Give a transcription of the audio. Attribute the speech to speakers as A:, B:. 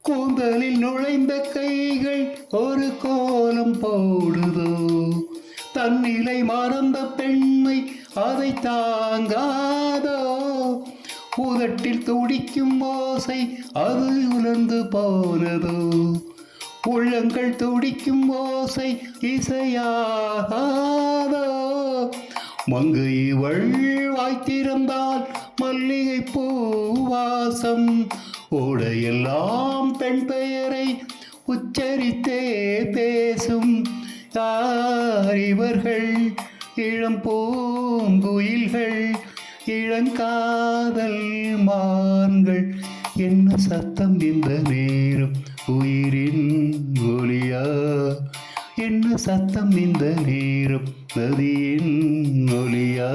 A: கூந்தலில் நுழைந்த கைகள் ஒரு கோலம் போடுதோ, தன்னிலை மறந்த பெண்மை அதை தாங்காதோ. உதட்டில் துடிக்கும் ஓசை அது உலர்ந்து போனதோ, உள்ளங்கள் துடிக்கும் ஓசை இசையாகாதோ. மங்கை இவள் வாய்த்திருந்தால் மல்லிகை பூவாசம், ஓடையெல்லாம் பெண் பெயரை உச்சரித்தே பேசும். யார் இவர்கள்? இளம் பூங்குயில்கள், இளங்காதல் மான்கள். என்ன சத்தம் இந்த நேரம்? உயிரின் ஒலியா? என்ன சத்தம் இந்த நேரம்? நதியின் ஒலியா?